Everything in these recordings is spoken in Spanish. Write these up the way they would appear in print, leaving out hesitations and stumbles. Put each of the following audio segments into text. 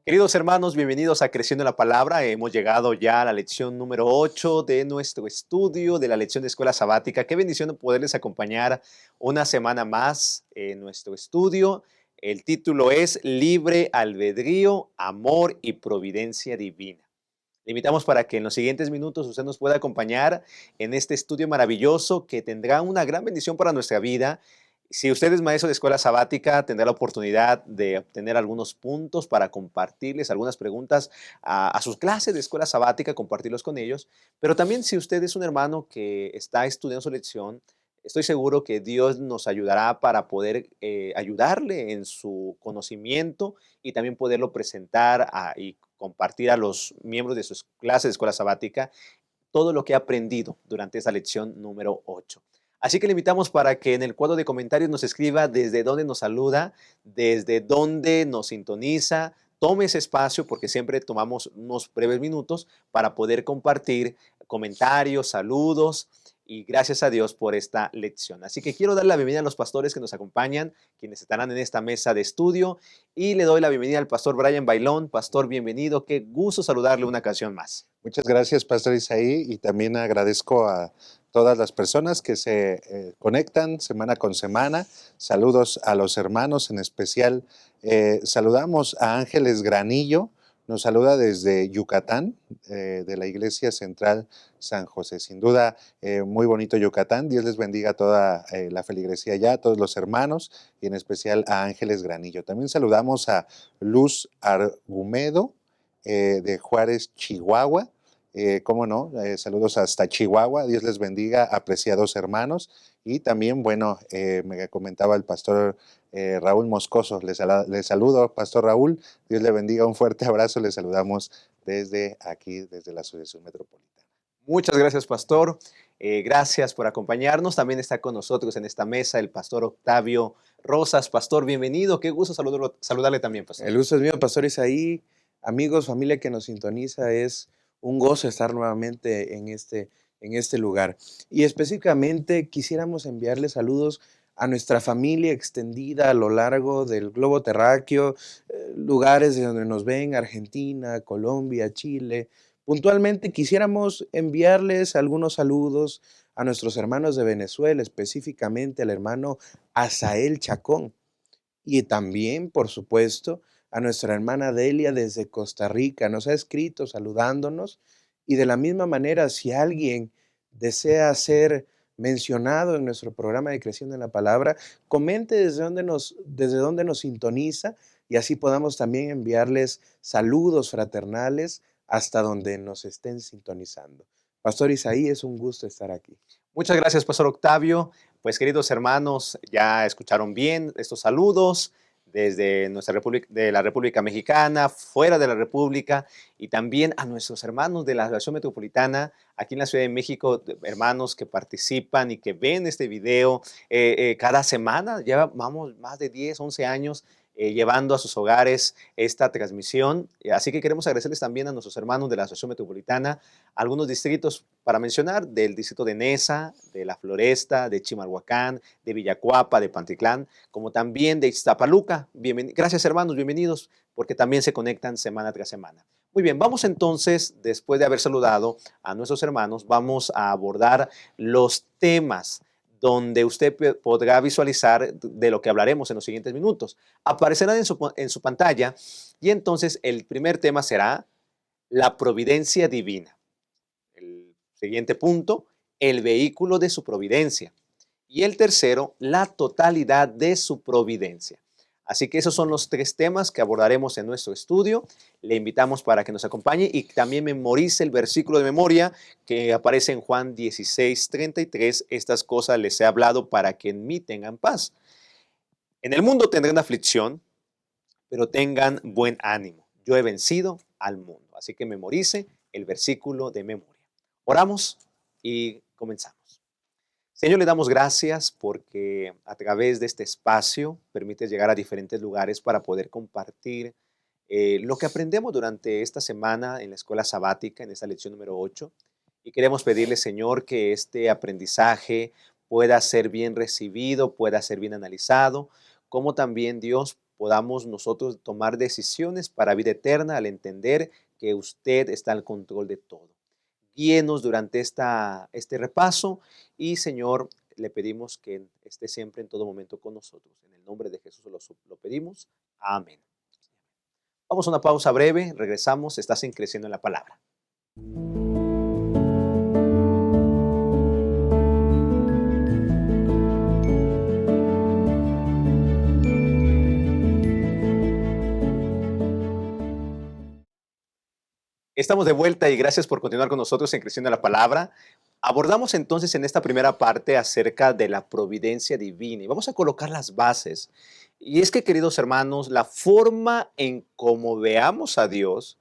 Queridos hermanos, bienvenidos a Creciendo en la Palabra. Hemos llegado ya a la lección número 8 de nuestro estudio de la lección de escuela sabática. Qué bendición poderles acompañar una semana más en nuestro estudio. El título es Libre Albedrío, Amor y Providencia Divina. Le invitamos para que en los siguientes minutos usted nos pueda acompañar en este estudio maravilloso que tendrá una gran bendición para nuestra vida. Si usted es maestro de escuela sabática, tendrá la oportunidad de obtener algunos puntos para compartirles algunas preguntas a sus clases de escuela sabática, compartirlos con ellos. Pero también si usted es un hermano que está estudiando su lección, estoy seguro que Dios nos ayudará para poder ayudarle en su conocimiento y también poderlo presentar y compartir a los miembros de sus clases de escuela sabática todo lo que ha aprendido durante esa lección número 8. Así que le invitamos para que en el cuadro de comentarios nos escriba desde dónde nos saluda, desde dónde nos sintoniza. Tome ese espacio porque siempre tomamos unos breves minutos para poder compartir comentarios, saludos y gracias a Dios por esta lección. Así que quiero dar la bienvenida a los pastores que nos acompañan, quienes estarán en esta mesa de estudio y le doy la bienvenida al pastor Brian Bailón. Pastor, bienvenido. Qué gusto saludarle una ocasión más. Muchas gracias, Pastor Isaí, y también agradezco a todas las personas que se conectan semana con semana. Saludos a los hermanos, en especial saludamos a Ángeles Granillo, nos saluda desde Yucatán, de la Iglesia Central San José. Sin duda, muy bonito Yucatán. Dios les bendiga a toda la feligresía allá, a todos los hermanos, y en especial a Ángeles Granillo. También saludamos a Luz Argumedo, de Juárez, Chihuahua. Cómo no, saludos hasta Chihuahua, Dios les bendiga, apreciados hermanos. Y también, bueno, me comentaba el pastor Raúl Moscoso, les saludo, pastor Raúl, Dios le bendiga, un fuerte abrazo, les saludamos desde aquí, desde la Asociación Metropolitana. Muchas gracias, pastor. Gracias por acompañarnos. También está con nosotros en esta mesa el pastor Octavio Rosas. Pastor, bienvenido. Qué gusto saludarle también, pastor. El gusto es mío, Pastor Isaí. Amigos, familia que nos sintoniza, es un gozo estar nuevamente en este lugar. Y específicamente quisiéramos enviarle saludos a nuestra familia extendida a lo largo del globo terráqueo, lugares de donde nos ven, Argentina, Colombia, Chile. Puntualmente quisiéramos enviarles algunos saludos a nuestros hermanos de Venezuela, específicamente al hermano Asael Chacón. Y también, por supuesto, a nuestra hermana Delia desde Costa Rica. Nos ha escrito saludándonos. Y de la misma manera, si alguien desea ser mencionado en nuestro programa de Creciendo en la Palabra, comente desde dónde nos sintoniza y así podamos también enviarles saludos fraternales hasta donde nos estén sintonizando. Pastor Isaí, es un gusto estar aquí. Muchas gracias, pastor Octavio. Pues, queridos hermanos, ya escucharon bien estos saludos desde nuestra República, de la República Mexicana, fuera de la República, y también a nuestros hermanos de la Asociación Metropolitana, aquí en la Ciudad de México, hermanos que participan y que ven este video cada semana. Llevamos más de 10, 11 años llevando a sus hogares esta transmisión. Así que queremos agradecerles también a nuestros hermanos de la Asociación Metropolitana, algunos distritos para mencionar, del distrito de Nesa, de La Floresta, de Chimalhuacán, de Villacuapa, de Pantitlán, como también de Iztapaluca. Gracias, hermanos, bienvenidos, porque también se conectan semana tras semana. Muy bien, vamos entonces, después de haber saludado a nuestros hermanos, vamos a abordar los temas donde usted podrá visualizar de lo que hablaremos en los siguientes minutos. Aparecerán en su pantalla y entonces el primer tema será la providencia divina. El siguiente punto, el vehículo de su providencia. Y el tercero, la totalidad de su providencia. Así que esos son los tres temas que abordaremos en nuestro estudio. Le invitamos para que nos acompañe y también memorice el versículo de memoria que aparece en Juan 16:33. Estas cosas les he hablado para que en mí tengan paz. En el mundo tendrán aflicción, pero tengan buen ánimo. Yo he vencido al mundo. Así que memorice el versículo de memoria. Oramos y comenzamos. Señor, le damos gracias porque a través de este espacio permites llegar a diferentes lugares para poder compartir lo que aprendemos durante esta semana en la escuela sabática, en esta lección número 8. Y queremos pedirle, Señor, que este aprendizaje pueda ser bien recibido, pueda ser bien analizado, como también, Dios, podamos nosotros tomar decisiones para vida eterna al entender que usted está al control de todo. Guíenos durante este repaso y Señor, le pedimos que esté siempre en todo momento con nosotros. En el nombre de Jesús lo pedimos. Amén. Vamos a una pausa breve, regresamos, estás en Creciendo en la Palabra. Estamos de vuelta y gracias por continuar con nosotros en Creciendo en la Palabra. Abordamos entonces en esta primera parte acerca de la providencia divina y vamos a colocar las bases. Y es que, queridos hermanos, la forma en cómo veamos a Dios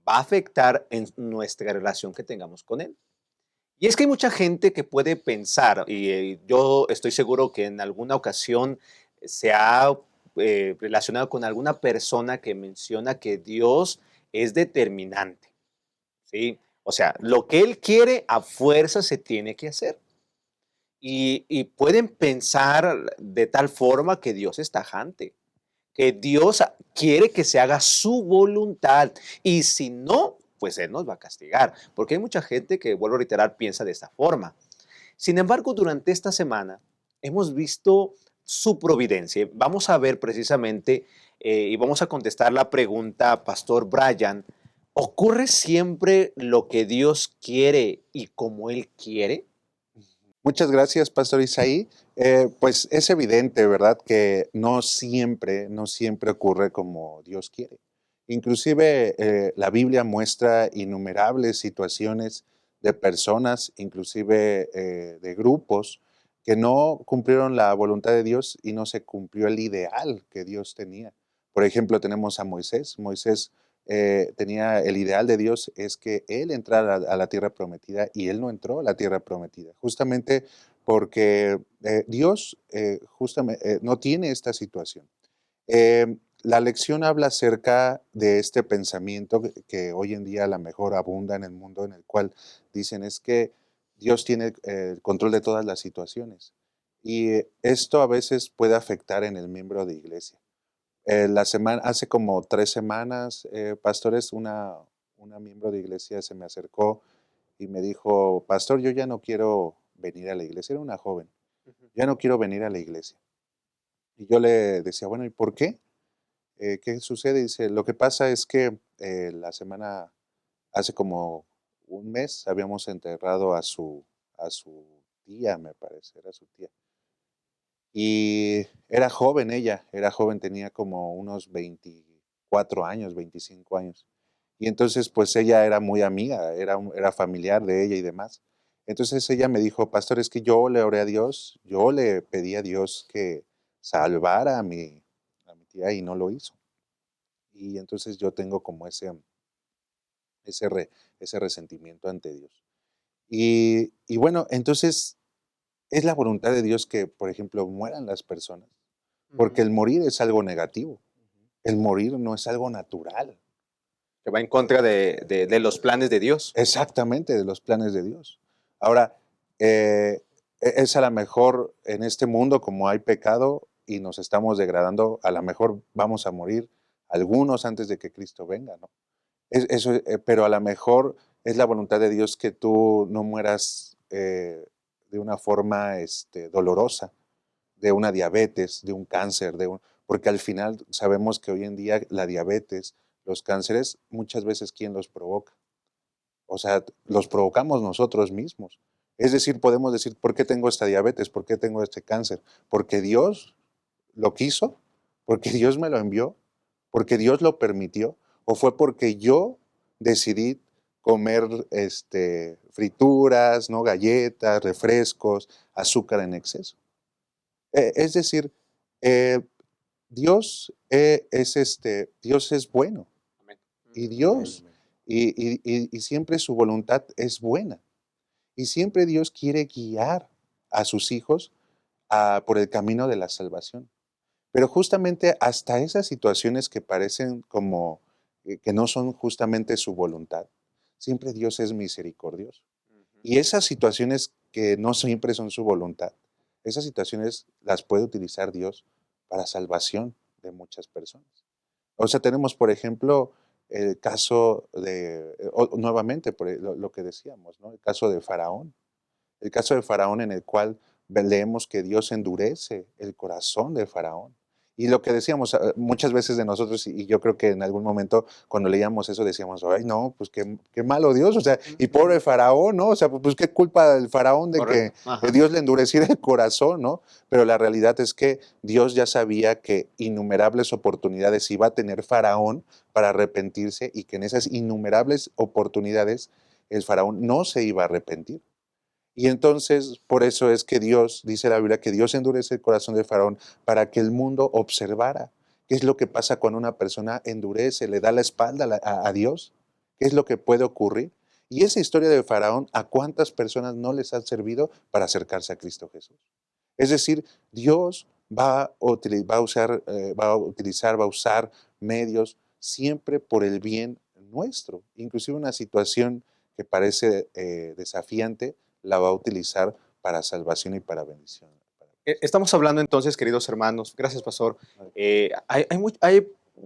va a afectar en nuestra relación que tengamos con Él. Y es que hay mucha gente que puede pensar, y yo estoy seguro que en alguna ocasión se ha relacionado con alguna persona que menciona que Dios es determinante, ¿sí? O sea, lo que Él quiere a fuerza se tiene que hacer. Y pueden pensar de tal forma que Dios es tajante, que Dios quiere que se haga su voluntad y si no, pues Él nos va a castigar, porque hay mucha gente que, vuelvo a reiterar, piensa de esta forma. Sin embargo, durante esta semana hemos visto su providencia. Vamos a ver precisamente y vamos a contestar la pregunta, Pastor Brian, ¿ocurre siempre lo que Dios quiere y como Él quiere? Muchas gracias, Pastor Isaí. Pues es evidente, ¿verdad?, que no siempre ocurre como Dios quiere. Inclusive la Biblia muestra innumerables situaciones de personas, inclusive de grupos, que no cumplieron la voluntad de Dios y no se cumplió el ideal que Dios tenía. Por ejemplo, tenemos a Moisés. Moisés tenía el ideal de Dios es que él entrara a la tierra prometida y él no entró a la tierra prometida, justamente porque Dios justamente, no tiene esta situación. La lección habla acerca de este pensamiento que hoy en día a lo mejor abunda en el mundo, en el cual dicen es que Dios tiene el control de todas las situaciones. Y esto a veces puede afectar en el miembro de iglesia. Hace como 3 semanas, pastores, una miembro de iglesia se me acercó y me dijo, pastor, yo ya no quiero venir a la iglesia. Era una joven, ya no quiero venir a la iglesia. Y yo le decía, bueno, ¿y por qué? ¿Qué sucede? Dice, lo que pasa es que hace como un mes, habíamos enterrado a su tía, me parece, era su tía. Y era joven ella, era joven, tenía como unos 24 años, 25 años. Y entonces, pues ella era muy amiga, era familiar de ella y demás. Entonces ella me dijo, pastor, es que yo le oré a Dios, yo le pedí a Dios que salvara a mi tía y no lo hizo. Y entonces yo tengo como ese, re- ese resentimiento ante Dios. Y bueno, entonces es la voluntad de Dios que, por ejemplo, mueran las personas, porque Ujú. el morir es algo negativo, el morir no es algo natural, Que va en contra de los planes de Dios. exactamente de los planes de Dios. Ahora, es a lo mejor en este mundo como hay pecado y nos estamos degradando, a lo mejor vamos a morir algunos antes de que Cristo venga, ¿no? Eso, pero a lo mejor es la voluntad de Dios que tú no mueras de una forma dolorosa, de una diabetes, de un cáncer, porque al final sabemos que hoy en día la diabetes, los cánceres, muchas veces ¿quién los provoca? O sea, los provocamos nosotros mismos. Es decir, podemos decir, ¿por qué tengo esta diabetes? ¿Por qué tengo este cáncer? ¿Porque Dios lo quiso? ¿Porque Dios me lo envió? ¿Porque Dios lo permitió? ¿O fue porque yo decidí comer frituras, ¿no? Galletas, refrescos, azúcar en exceso? Es decir, eh, Dios es bueno Amén. y Ujú. Amén, Dios, amén. y siempre su voluntad es buena. Y siempre Dios quiere guiar a sus hijos por el camino de la salvación. Pero justamente hasta esas situaciones que parecen como que no son justamente su voluntad, siempre Dios es misericordioso. Ujú. Y esas situaciones que no siempre son su voluntad, esas situaciones las puede utilizar Dios para salvación de muchas personas. O sea, tenemos, por ejemplo, el caso de, nuevamente, lo que decíamos, ¿no? El caso de Faraón. El caso de Faraón en el cual leemos que Dios endurece el corazón de Faraón. Y lo que decíamos muchas veces de nosotros, y yo creo que en algún momento cuando leíamos eso decíamos, ay no, pues qué malo Dios, o sea, y pobre Faraón, ¿no? O sea, pues qué culpa del Faraón de que Correcto. Ajá. Dios le endureciera el corazón, ¿no? Pero la realidad es que Dios ya sabía que innumerables oportunidades iba a tener Faraón para arrepentirse y que en esas innumerables oportunidades el Faraón no se iba a arrepentir. Y entonces, por eso es que Dios, dice la Biblia, que Dios endurece el corazón de Faraón para que el mundo observara qué es lo que pasa cuando una persona endurece, le da la espalda a Dios, qué es lo que puede ocurrir. Y esa historia de Faraón, ¿a cuántas personas no les ha servido para acercarse a Cristo Jesús? Es decir, Dios va a usar medios siempre por el bien nuestro. Inclusive una situación que parece desafiante, la va a utilizar para salvación y para bendición. Estamos hablando entonces, queridos hermanos, gracias pastor,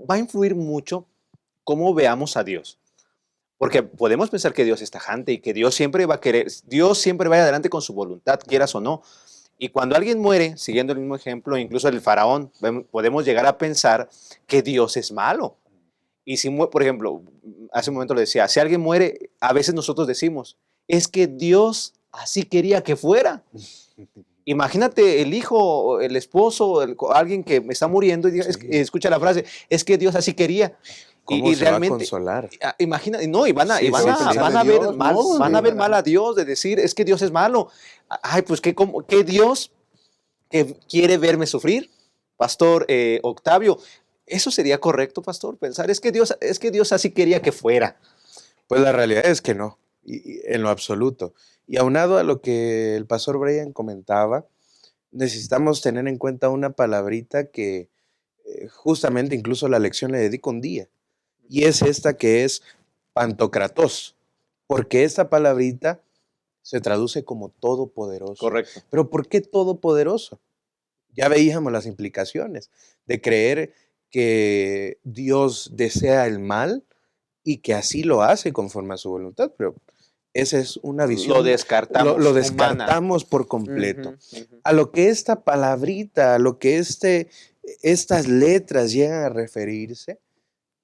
va a influir mucho cómo veamos a Dios. Porque podemos pensar que Dios es tajante y que Dios siempre va a querer, Dios siempre va adelante con su voluntad, quieras o no. Y cuando alguien muere, siguiendo el mismo ejemplo, incluso el faraón, podemos llegar a pensar que Dios es malo. Y si, por ejemplo, hace un momento lo decía, si alguien muere, a veces nosotros decimos, es que Dios así quería que fuera. Imagínate el hijo, el esposo, alguien que me está muriendo y Sí. escucha la frase, es que Dios así quería. ¿Cómo Y se va a realmente, consolar? imagina, no, y van a, Sí, y van sí, a, pensar van de a ver Dios, mal, ¿no? van a ver Sí. mal a Dios, de decir, es que Dios es malo. Ay, pues ¿qué Dios que quiere verme sufrir? Pastor Octavio, ¿eso sería correcto, pastor? Pensar, es que Dios así quería que fuera. Pues la realidad es que no, y en lo absoluto. Y aunado a lo que el pastor Brian comentaba, necesitamos tener en cuenta una palabrita que justamente incluso la lección le dedico un día, y es esta que es pantocratos, porque esta palabrita se traduce como todopoderoso. Correcto. Pero ¿por qué todopoderoso? Ya veíamos las implicaciones de creer que Dios desea el mal y que así lo hace conforme a su voluntad, pero esa es una visión, Lo descartamos. lo humana. descartamos por completo. Ujú, ujú. A lo que esta palabrita, a lo que estas letras llegan a referirse,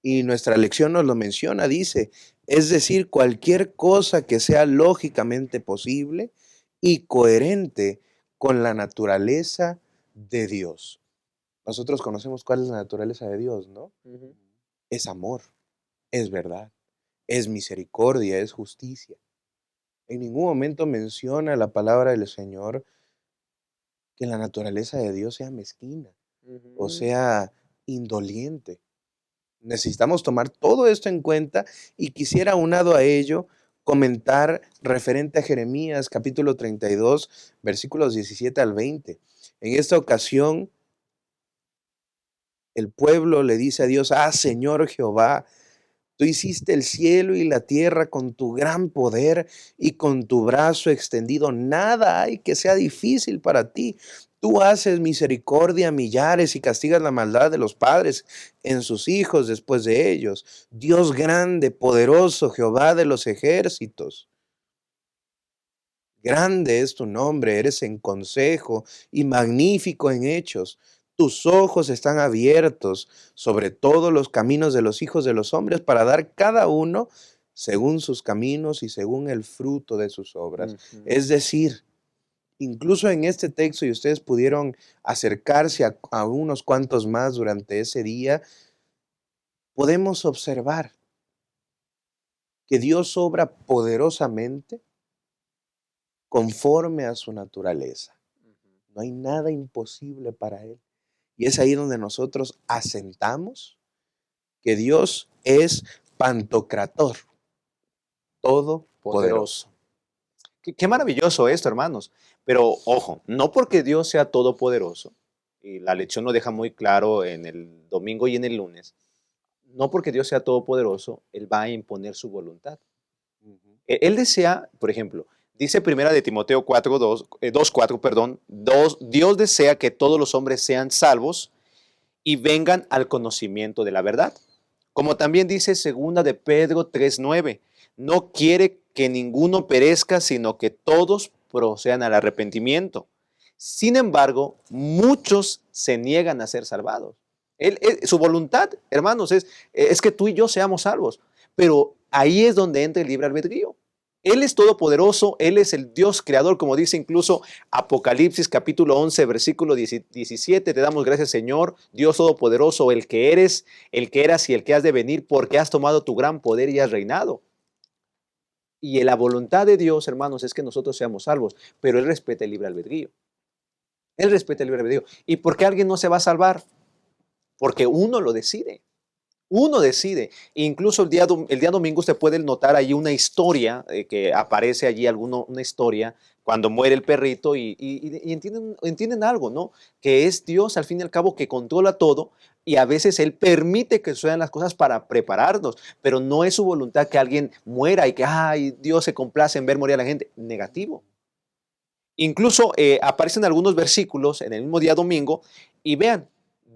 y nuestra lección nos lo menciona, dice, es decir, cualquier cosa que sea lógicamente posible y coherente con la naturaleza de Dios. Nosotros conocemos cuál es la naturaleza de Dios, ¿no? Ujú. Es amor, es verdad, es misericordia, es justicia. En ningún momento menciona la palabra del Señor que la naturaleza de Dios sea mezquina o Ujú. sea indoliente. Necesitamos tomar todo esto en cuenta y quisiera, aunado a ello, comentar referente a Jeremías capítulo 32, versículos 17 al 20. En esta ocasión, el pueblo le dice a Dios, Señor Jehová, tú hiciste el cielo y la tierra con tu gran poder y con tu brazo extendido. Nada hay que sea difícil para ti. Tú haces misericordia a millares y castigas la maldad de los padres en sus hijos después de ellos. Dios grande, poderoso, Jehová de los ejércitos. Grande es tu nombre, eres en consejo y magnífico en hechos. Tus ojos están abiertos sobre todos los caminos de los hijos de los hombres para dar cada uno según sus caminos y según el fruto de sus obras. Ujú. Es decir, incluso en este texto, y ustedes pudieron acercarse a unos cuantos más durante ese día, podemos observar que Dios obra poderosamente conforme a su naturaleza. No hay nada imposible para Él. Y es ahí donde nosotros asentamos que Dios es Pantocrator, todopoderoso. Poderoso. Qué maravilloso esto, hermanos. Pero ojo, no porque Dios sea todopoderoso, y la lección lo deja muy claro en el domingo y en el lunes, no porque Dios sea todopoderoso, Él va a imponer su voluntad. Él desea, por ejemplo, dice primera de Timoteo 2:4, perdón, Dios desea que todos los hombres sean salvos y vengan al conocimiento de la verdad. Como también dice segunda de Pedro 3:9, no quiere que ninguno perezca, sino que todos procedan al arrepentimiento. Sin embargo, muchos se niegan a ser salvados. Su voluntad, hermanos, es que tú y yo seamos salvos. Pero ahí es donde entra el libre albedrío. Él es todopoderoso, Él es el Dios creador, como dice incluso Apocalipsis capítulo 11, versículo 17. Te damos gracias, Señor, Dios todopoderoso, el que eres, el que eras y el que has de venir, porque has tomado tu gran poder y has reinado. Y la voluntad de Dios, hermanos, es que nosotros seamos salvos, pero Él respeta el libre albedrío. Él respeta el libre albedrío. ¿Y por qué alguien no se va a salvar? Porque uno lo decide. Uno decide. Incluso el día domingo usted puede notar allí una historia, que aparece allí una historia cuando muere el perrito y entienden algo, ¿no? Que es Dios al fin y al cabo que controla todo y a veces Él permite que sucedan las cosas para prepararnos, pero no es su voluntad que alguien muera y que, ay, Dios se complace en ver morir a la gente. Negativo. Incluso aparecen algunos versículos en el mismo día domingo y vean,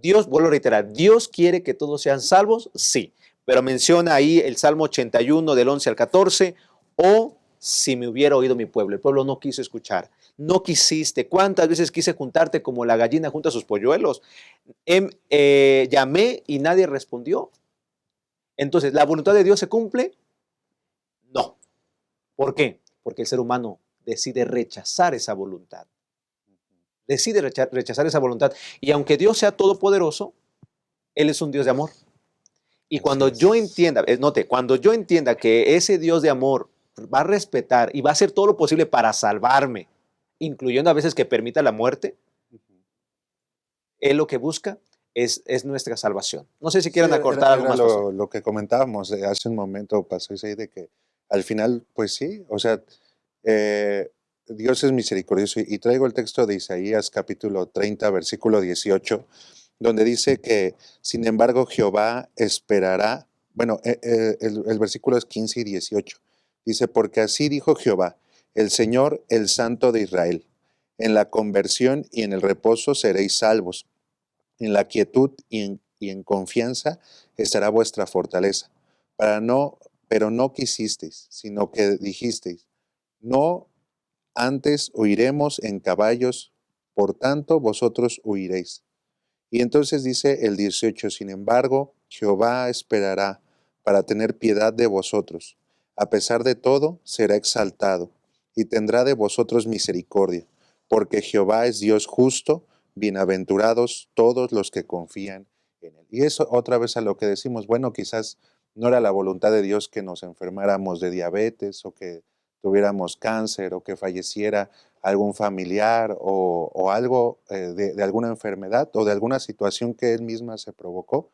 Dios, vuelvo a reiterar, ¿Dios quiere que todos sean salvos? Sí, pero menciona ahí el Salmo 81 del 11 al 14, o si me hubiera oído mi pueblo, el pueblo no quiso escuchar, no quisiste, ¿cuántas veces quise juntarte como la gallina junta a sus polluelos? Llamé y nadie respondió. Entonces, ¿la voluntad de Dios se cumple? No. ¿Por qué? Porque el ser humano decide rechazar esa voluntad. Decide rechazar esa voluntad. Y aunque Dios sea todopoderoso, Él es un Dios de amor. Y cuando yo entienda, note, cuando yo entienda que ese Dios de amor va a respetar y va a hacer todo lo posible para salvarme, incluyendo a veces que permita la muerte, Él lo que busca es nuestra salvación. No sé si Sí, quieran acortar algo era más, pastor. lo que comentábamos hace un momento, pasó ahí de que al final, pues sí, o sea, eh, Dios es misericordioso y traigo el texto de Isaías capítulo 30, versículo 18, donde dice que, sin embargo, Jehová esperará, bueno, el versículo es 15 y 18, dice, porque así dijo Jehová, el Señor, el Santo de Israel, en la conversión y en el reposo seréis salvos, en la quietud y en confianza estará vuestra fortaleza. Para no, pero no quisisteis, sino que dijisteis, no, antes huiremos en caballos, por tanto vosotros huiréis. Y entonces dice el 18, sin embargo, Jehová esperará para tener piedad de vosotros. A pesar de todo, será exaltado y tendrá de vosotros misericordia, porque Jehová es Dios justo, bienaventurados todos los que confían en él. Y eso otra vez a lo que decimos, bueno, quizás no era la voluntad de Dios que nos enfermáramos de diabetes o que tuviéramos cáncer o que falleciera algún familiar o algo de alguna enfermedad o de alguna situación que él misma se provocó.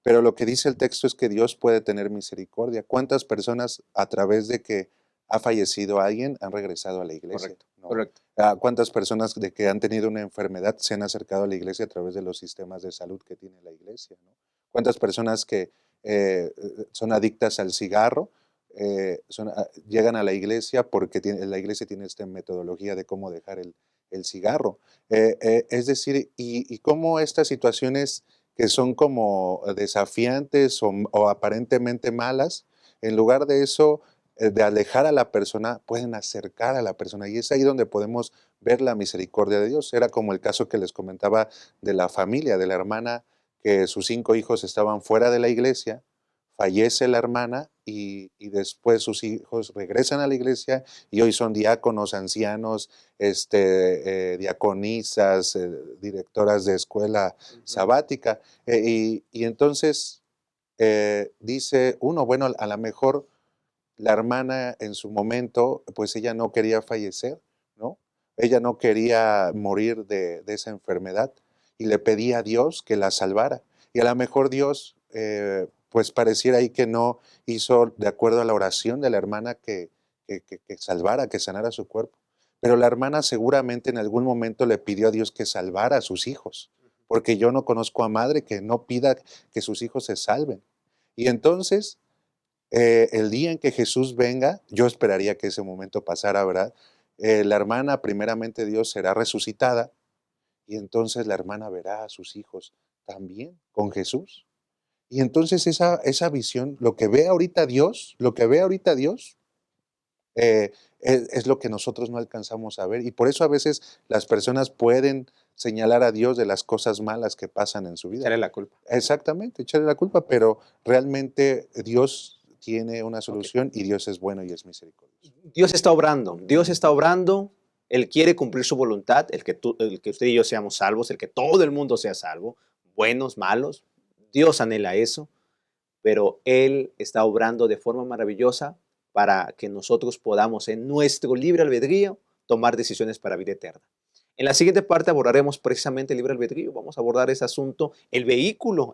Pero lo que dice el texto es que Dios puede tener misericordia. ¿Cuántas personas a través de que ha fallecido alguien han regresado a la iglesia? Correcto, ¿No? correcto. ¿Cuántas personas de que han tenido una enfermedad se han acercado a la iglesia a través de los sistemas de salud que tiene la iglesia? ¿No? ¿Cuántas personas que son adictas al cigarro llegan a la iglesia porque la iglesia tiene esta metodología de cómo dejar el cigarro? Es decir, y cómo estas situaciones que son como desafiantes o aparentemente malas, en lugar de eso, de alejar a la persona, pueden acercar a la persona. Y es ahí donde podemos ver la misericordia de Dios. Era como el caso que les comentaba de la familia, de la hermana, que sus 5 hijos estaban fuera de la iglesia, fallece la hermana y después sus hijos regresan a la iglesia y hoy son diáconos, ancianos, diaconisas, directoras de escuela sabática. Y entonces dice uno, bueno, a lo mejor la hermana en su momento, pues ella no quería fallecer, ¿no? Ella no quería morir de esa enfermedad y le pedía a Dios que la salvara. Y a lo mejor Dios, pues pareciera ahí que no hizo de acuerdo a la oración de la hermana que salvara, que sanara su cuerpo. Pero la hermana seguramente en algún momento le pidió a Dios que salvara a sus hijos, porque yo no conozco a madre que no pida que sus hijos se salven. Y entonces el día en que Jesús venga, yo esperaría que ese momento pasara, ¿verdad? La hermana, primeramente Dios, será resucitada y entonces la hermana verá a sus hijos también con Jesús. Y entonces esa visión, lo que ve ahorita Dios, es lo que nosotros no alcanzamos a ver. Y por eso a veces las personas pueden señalar a Dios de las cosas malas que pasan en su vida. Echarle la culpa. Exactamente, echarle la culpa, pero realmente Dios tiene una Ok. solución y Dios es bueno y es misericordioso. Dios está obrando. Dios está obrando. Él quiere cumplir su voluntad, el que usted y yo seamos salvos, el que todo el mundo sea salvo, buenos, malos. Dios anhela eso, pero Él está obrando de forma maravillosa para que nosotros podamos en nuestro libre albedrío tomar decisiones para vida eterna. En la siguiente parte abordaremos precisamente el libre albedrío. Vamos a abordar ese asunto, el vehículo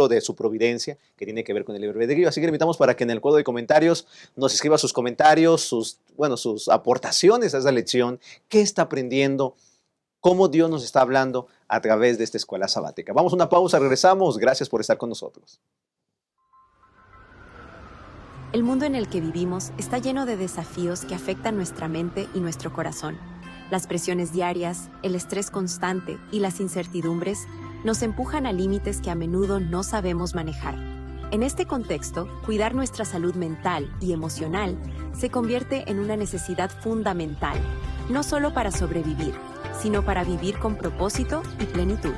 de su providencia que tiene que ver con el libre albedrío. Así que le invitamos para que en el cuadro de comentarios nos escriba sus comentarios, sus aportaciones a esa lección, qué está aprendiendo, cómo Dios nos está hablando a través de esta escuela sabática. Vamos a una pausa, regresamos. Gracias por estar con nosotros. El mundo en el que vivimos está lleno de desafíos que afectan nuestra mente y nuestro corazón. Las presiones diarias, el estrés constante y las incertidumbres nos empujan a límites que a menudo no sabemos manejar. En este contexto, cuidar nuestra salud mental y emocional se convierte en una necesidad fundamental, no solo para sobrevivir, sino para vivir con propósito y plenitud.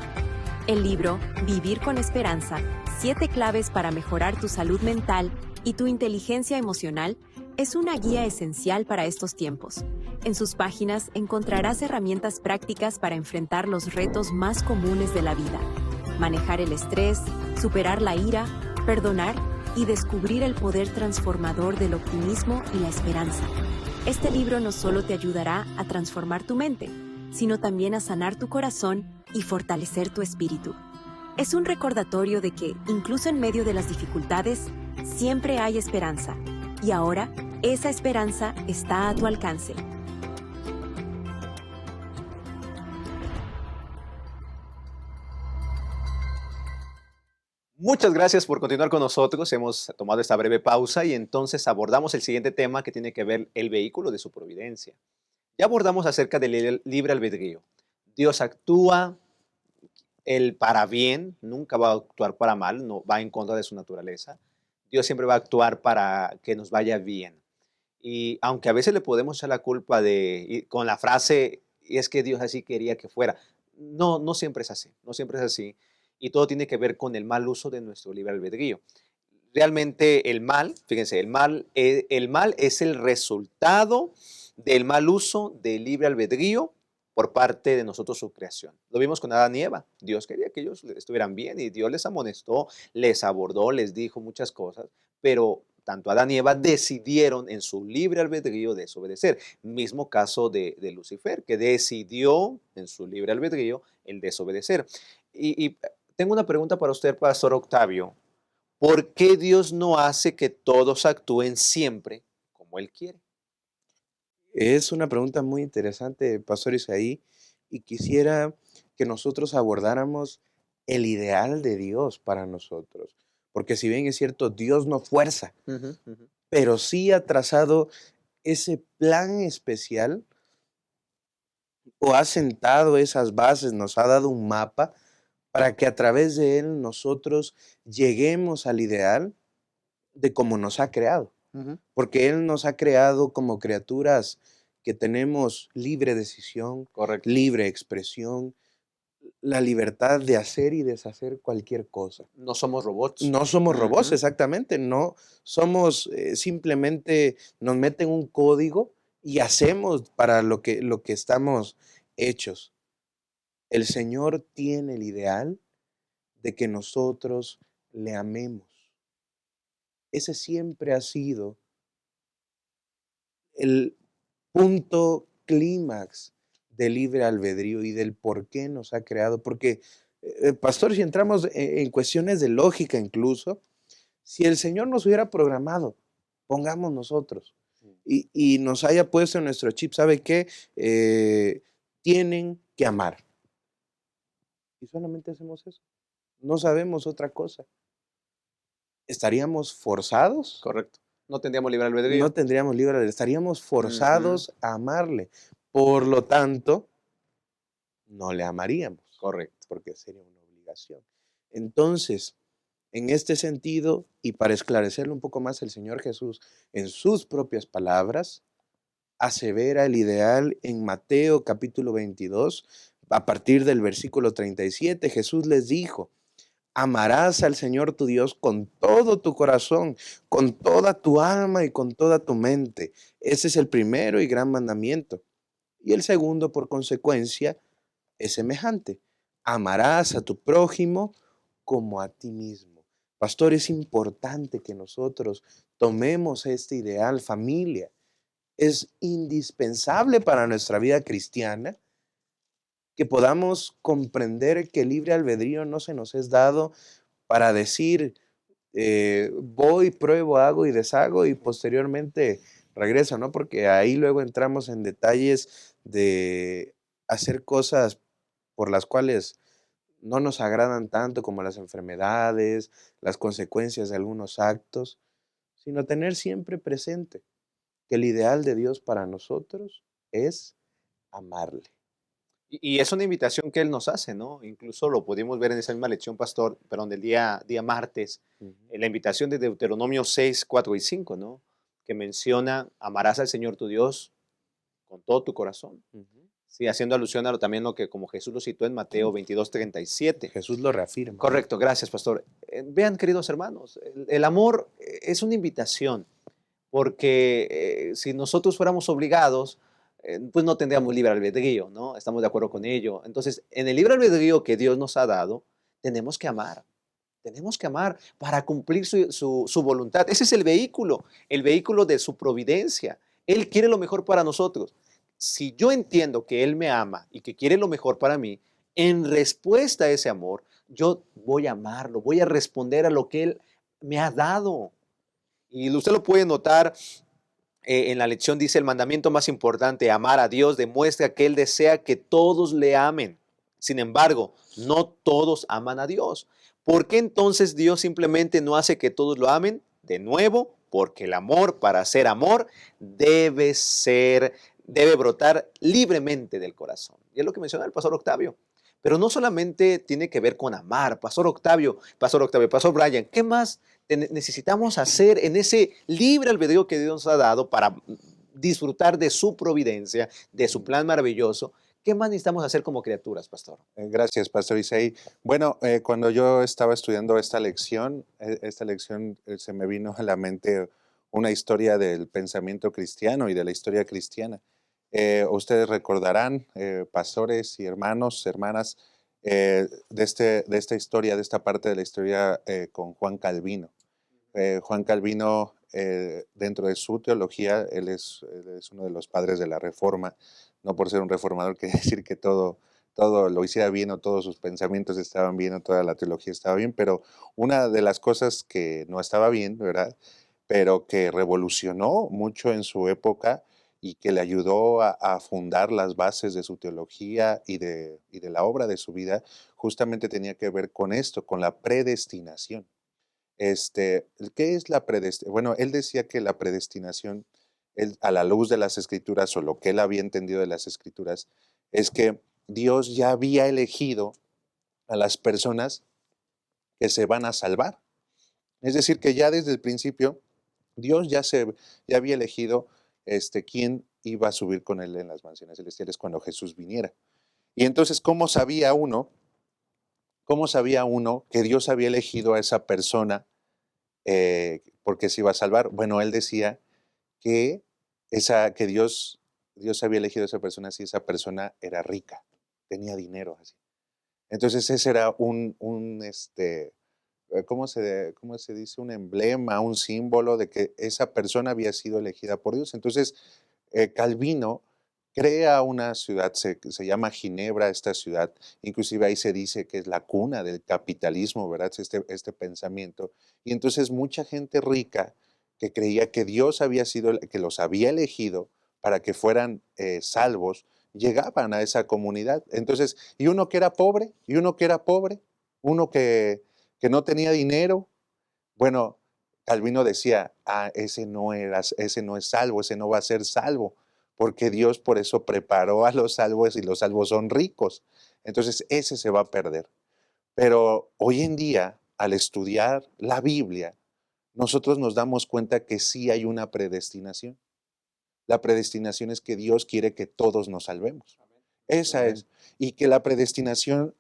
El libro Vivir con Esperanza, 7 claves para mejorar tu salud mental y tu inteligencia emocional es una guía esencial para estos tiempos. En sus páginas encontrarás herramientas prácticas para enfrentar los retos más comunes de la vida, manejar el estrés, superar la ira, perdonar y descubrir el poder transformador del optimismo y la esperanza. Este libro no solo te ayudará a transformar tu mente, sino también a sanar tu corazón y fortalecer tu espíritu. Es un recordatorio de que, incluso en medio de las dificultades, siempre hay esperanza. Y ahora, esa esperanza está a tu alcance. Muchas gracias por continuar con nosotros. Hemos tomado esta breve pausa y entonces abordamos el siguiente tema que tiene que ver el vehículo de su providencia. Ya abordamos acerca del libre albedrío. Dios actúa el para bien, nunca va a actuar para mal, no va en contra de su naturaleza. Dios siempre va a actuar para que nos vaya bien. Y aunque a veces le podemos echar la culpa con la frase, y es que Dios así quería que fuera. No, no siempre es así, no siempre es así. Y todo tiene que ver con el mal uso de nuestro libre albedrío. Realmente el mal, fíjense, el mal es el resultado del mal uso del libre albedrío por parte de nosotros, su creación. Lo vimos con Adán y Eva. Dios quería que ellos estuvieran bien y Dios les amonestó, les abordó, les dijo muchas cosas, pero tanto Adán y Eva decidieron en su libre albedrío desobedecer. Mismo caso de Lucifer, que decidió en su libre albedrío el desobedecer. Y tengo una pregunta para usted, Pastor Octavio. ¿Por qué Dios no hace que todos actúen siempre como Él quiere? Es una pregunta muy interesante, Pastor Isaí, y quisiera que nosotros abordáramos el ideal de Dios para nosotros. Porque si bien es cierto, Dios no fuerza, Ujú, ujú. pero sí ha trazado ese plan especial o ha sentado esas bases, nos ha dado un mapa para que a través de él nosotros lleguemos al ideal de cómo nos ha creado. Ujú. Porque Él nos ha creado como criaturas que tenemos libre decisión, Correcto. libre expresión, la libertad de hacer y deshacer cualquier cosa. No somos robots. No somos robots, Ujú. exactamente, no somos simplemente nos meten un código y hacemos para lo que estamos hechos. El Señor tiene el ideal de que nosotros le amemos. Ese siempre ha sido el punto clímax del libre albedrío y del por qué nos ha creado. Porque, pastor, si entramos en cuestiones de lógica incluso, si el Señor nos hubiera programado, pongamos nosotros, y nos haya puesto en nuestro chip, ¿sabe qué? Tienen que amar. Y solamente hacemos eso. No sabemos otra cosa. ¿Estaríamos forzados? Correcto. No tendríamos libre No albedrío. tendríamos libre albedrío, estaríamos Ujú. forzados a amarle. Por lo tanto, no le amaríamos, Correcto. porque sería una obligación. Entonces, en este sentido, y para esclarecerlo un poco más, el Señor Jesús, en sus propias palabras, asevera el ideal en Mateo capítulo 22, a partir del versículo 37. Jesús les dijo: amarás al Señor tu Dios con todo tu corazón, con toda tu alma y con toda tu mente. Ese es el primero y gran mandamiento. Y el segundo, por consecuencia, es semejante: amarás a tu prójimo como a ti mismo. Pastor, es importante que nosotros tomemos este ideal, familia. Es indispensable para nuestra vida cristiana que podamos comprender que el libre albedrío no se nos es dado para decir, voy, pruebo, hago y deshago y posteriormente regreso, ¿no? Porque ahí luego entramos en detalles de hacer cosas por las cuales no nos agradan tanto, como las enfermedades, las consecuencias de algunos actos, sino tener siempre presente que el ideal de Dios para nosotros es amarle. Y es una invitación que Él nos hace, ¿no? Incluso lo pudimos ver en esa misma lección, pastor, perdón, del día martes, Ujú, en la invitación de Deuteronomio 6, 4 y 5, ¿no? Que menciona, amarás al Señor tu Dios con todo tu corazón. ujú. Sí, haciendo alusión a lo, también lo que como Jesús lo citó en Mateo 22, 37. Jesús lo reafirma. Correcto, gracias, pastor. Vean, queridos hermanos, el amor es una invitación, porque si nosotros fuéramos obligados, pues no tendríamos libre albedrío, ¿no? Estamos de acuerdo con ello. Entonces, en el libre albedrío que Dios nos ha dado, tenemos que amar. Tenemos que amar para cumplir su voluntad. Ese es el vehículo de su providencia. Él quiere lo mejor para nosotros. Si yo entiendo que Él me ama y que quiere lo mejor para mí, en respuesta a ese amor, yo voy a amarlo, voy a responder a lo que Él me ha dado. Y usted lo puede notar en la lección, dice: el mandamiento más importante, amar a Dios, demuestra que Él desea que todos le amen. Sin embargo, no todos aman a Dios. ¿Por qué entonces Dios simplemente no hace que todos lo amen? De nuevo, porque el amor, para ser amor, debe brotar libremente del corazón. Y es lo que menciona el pastor Octavio. Pero no solamente tiene que ver con amar, Pastor Octavio, Pastor Brian, ¿qué más necesitamos hacer en ese libre albedrío que Dios nos ha dado para disfrutar de su providencia, de su plan maravilloso? ¿Qué más necesitamos hacer como criaturas, pastor? Gracias, Pastor Isaí. Bueno, cuando yo estaba estudiando esta lección se me vino a la mente una historia del pensamiento cristiano y de la historia cristiana. Ustedes recordarán, pastores y hermanos, hermanas, de esta historia, de esta parte de la historia con Juan Calvino. Juan Calvino, dentro de su teología, él es uno de los padres de la Reforma. No por ser un reformador quiere decir que todo lo hiciera bien o todos sus pensamientos estaban bien o toda la teología estaba bien, pero una de las cosas que no estaba bien, ¿verdad? Pero que revolucionó mucho en su época y que le ayudó a fundar las bases de su teología y de la obra de su vida, justamente tenía que ver con esto, con la predestinación. ¿Qué es la predestinación? Bueno, él decía que la predestinación, a la luz de las escrituras, o lo que él había entendido de las escrituras, es que Dios ya había elegido a las personas que se van a salvar. Es decir, que ya desde el principio, Dios ya había elegido quién iba a subir con él en las mansiones celestiales cuando Jesús viniera. Y entonces, cómo sabía uno que Dios había elegido a esa persona porque se iba a salvar? Bueno, él decía que, que Dios había elegido a esa persona si esa persona era rica, tenía dinero, así. Entonces ese era ¿cómo se dice? Un emblema, un símbolo de que esa persona había sido elegida por Dios. Entonces, Calvino crea una ciudad, se llama Ginebra esta ciudad, inclusive ahí se dice que es la cuna del capitalismo, ¿verdad? Este pensamiento. Y entonces mucha gente rica que creía que Dios había sido, que los había elegido para que fueran salvos, llegaban a esa comunidad. Entonces, y uno que era pobre, uno que no tenía dinero, bueno, Calvino decía, ese no es salvo, ese no va a ser salvo, porque Dios por eso preparó a los salvos y los salvos son ricos. Entonces ese se va a perder. Pero hoy en día, al estudiar la Biblia, nosotros nos damos cuenta que sí hay una predestinación. La predestinación es que Dios quiere que todos nos salvemos. Esa Amén. es. Y que la predestinación,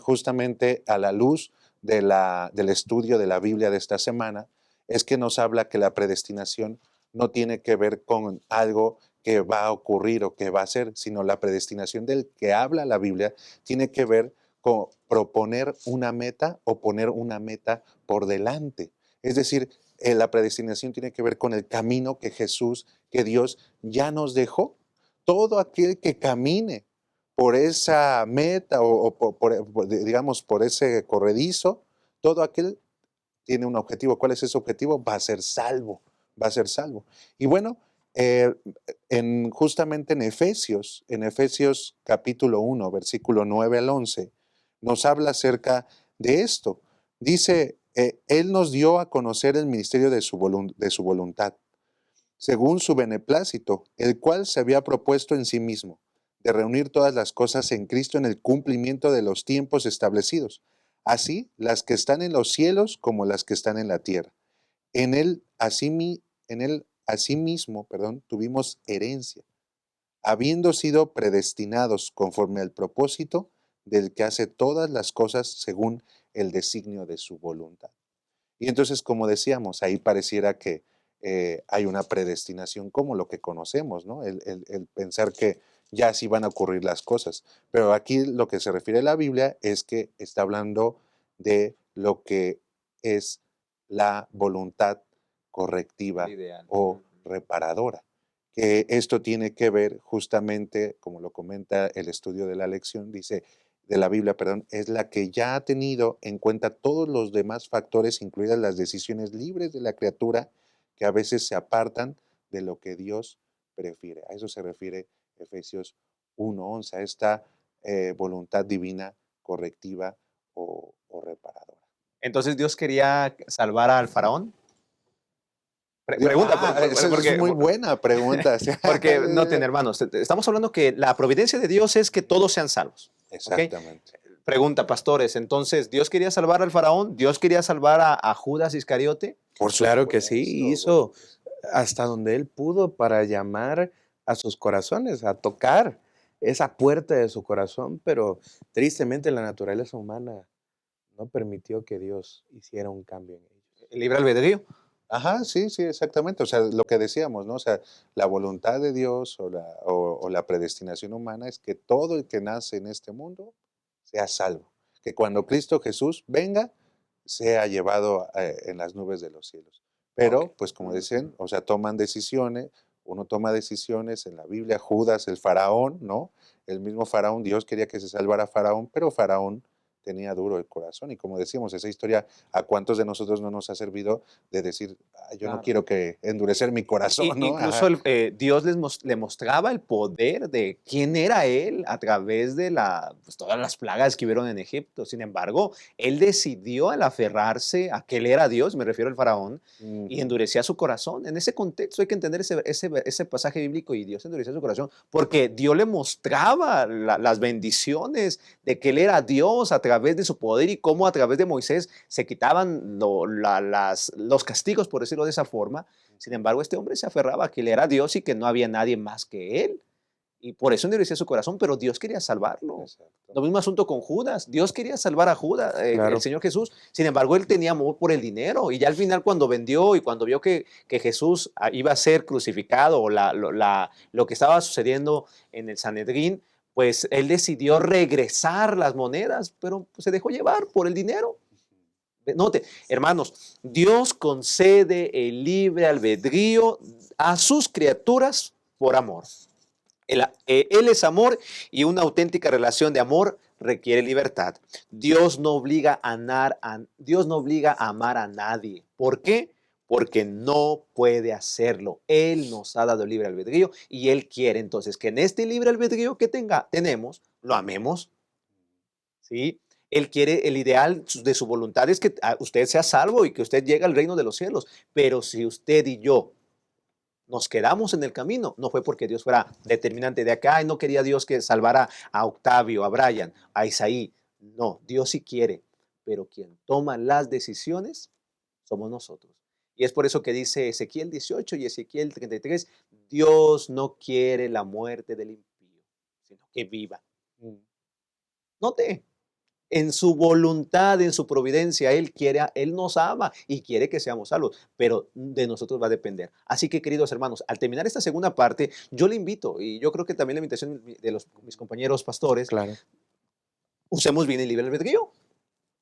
justamente a la luz del estudio de la Biblia de esta semana, es que nos habla que la predestinación no tiene que ver con algo que va a ocurrir o que va a ser, sino la predestinación del que habla la Biblia tiene que ver con proponer una meta o poner una meta por delante. Es decir, la predestinación tiene que ver con el camino que Jesús, que Dios ya nos dejó. Todo aquel que camine por esa meta digamos, por ese corredizo, todo aquel tiene un objetivo. ¿Cuál es ese objetivo? Va a ser salvo, va a ser salvo. Y bueno, eh, justamente en Efesios capítulo 1, versículo 9 al 11, nos habla acerca de esto. Dice, Él nos dio a conocer el ministerio de su voluntad, según su beneplácito, el cual se había propuesto en sí mismo, de reunir todas las cosas en Cristo en el cumplimiento de los tiempos establecidos, así las que están en los cielos como las que están en la tierra. En él asimismo, tuvimos herencia, habiendo sido predestinados conforme al propósito del que hace todas las cosas según el designio de su voluntad. Y entonces, como decíamos, ahí pareciera que hay una predestinación como lo que conocemos, ¿no? El pensar que ya así van a ocurrir las cosas. Pero aquí lo que se refiere a la Biblia es que está hablando de lo que es la voluntad correctiva El ideal. o reparadora. Que esto tiene que ver justamente, como lo comenta el estudio de la lección, dice, de la Biblia, perdón, es la que ya ha tenido en cuenta todos los demás factores, incluidas las decisiones libres de la criatura, que a veces se apartan de lo que Dios prefiere. A eso se refiere Efesios 1:11, a esta voluntad divina correctiva o reparadora. Entonces Dios quería salvar al faraón. Pregunta, Esa es muy buena pregunta. porque noten, hermanos, estamos hablando que la providencia de Dios es que todos sean salvos. Exactamente. Pregunta, pastores, entonces, ¿Dios quería salvar al faraón? ¿Dios quería salvar a Judas Iscariote? Por Claro que sí, supuesto, hizo hasta donde él pudo para llamar a sus corazones, a tocar esa puerta de su corazón, pero tristemente la naturaleza humana no permitió que Dios hiciera un cambio en ellos. El libre albedrío. Ajá, sí, sí, exactamente. O sea, lo que decíamos, ¿no? O sea, la voluntad de Dios o la predestinación humana es que todo el que nace en este mundo sea salvo. Que cuando Cristo Jesús venga, sea llevado en las nubes de los cielos. Pero, Ok. pues como decían, o sea, toman decisiones, uno toma decisiones en la Biblia, Judas, el faraón, ¿no? El mismo faraón, Dios quería que se salvara Faraón, pero Faraón tenía duro el corazón. Y como decíamos, esa historia, ¿a cuántos de nosotros no nos ha servido de decir, yo no Claro. quiero que endurecer mi corazón, ¿no? Incluso Ajá. Dios le mostraba el poder de quién era él a través de pues, todas las plagas que hubieron en Egipto. Sin embargo, él decidió al aferrarse a que él era Dios, me refiero al faraón, y Ujú. endurecía su corazón. En ese contexto hay que entender ese pasaje bíblico, y Dios endurecía su corazón porque Dios le mostraba las bendiciones de que él era Dios a través de su poder, y cómo a través de Moisés se quitaban los castigos, por decirlo de esa forma. Sin embargo, este hombre se aferraba a que él era Dios y que no había nadie más que él. Y por eso endurecía su corazón, pero Dios quería salvarlo. Exacto. Lo mismo asunto con Judas. Dios quería salvar a Judas, el Claro. Señor Jesús. Sin embargo, él tenía amor por el dinero. Y ya al final, cuando vendió y cuando vio que Jesús iba a ser crucificado, o lo que estaba sucediendo en el Sanedrín, pues él decidió regresar las monedas, pero pues, se dejó llevar por el dinero. Note, hermanos, Dios concede el libre albedrío a sus criaturas por amor. Él es amor, y una auténtica relación de amor requiere libertad. Dios no obliga Dios no obliga a amar a nadie. ¿Por qué? Porque no puede hacerlo. Él nos ha dado el libre albedrío, y Él quiere entonces que en este libre albedrío que tenemos, lo amemos. ¿Sí? Él quiere, el ideal de su voluntad es que usted sea salvo y que usted llegue al reino de los cielos. Pero si usted y yo nos quedamos en el camino, no fue porque Dios fuera determinante de acá, y no quería Dios que salvara a Octavio, a Brian, a Isaí. No, Dios sí quiere pero quien toma las decisiones somos nosotros. Y es por eso que dice Ezequiel 18 y Ezequiel 33, Dios no quiere la muerte del impío, sino que viva. Mm. Note, en su voluntad, en su providencia, Él nos ama y quiere que seamos salvos, pero de nosotros va a depender. Así que, queridos hermanos, al terminar esta segunda parte, yo le invito, y yo creo que también la invitación de mis compañeros pastores, Claro. usemos bien el libre albedrío.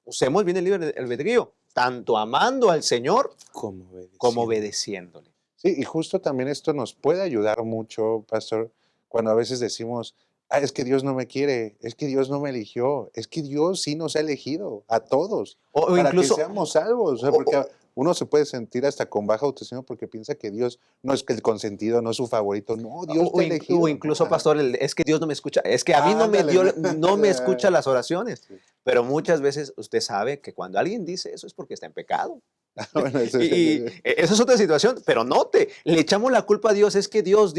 Usemos bien el libre albedrío, tanto amando al Señor como obedeciéndole. Sí, y justo también esto nos puede ayudar mucho, pastor, cuando a veces decimos, es que Dios no me quiere, es que Dios no me eligió, es que Dios sí nos ha elegido a todos O para incluso, que seamos salvos. O sea, o- porque uno se puede sentir hasta con baja autoestima porque piensa que Dios no es que el consentido, no es su favorito. No, Dios te ha elegido. o incluso, ¿no? pastor, es que Dios no me escucha. Es que a mí no me Ándale, dio, ¿no? no me escucha las oraciones. Sí. Pero muchas veces usted sabe que cuando alguien dice eso es porque está en pecado. Bueno, eso Y esa es otra situación, pero note, le echamos la culpa a Dios, es que Dios,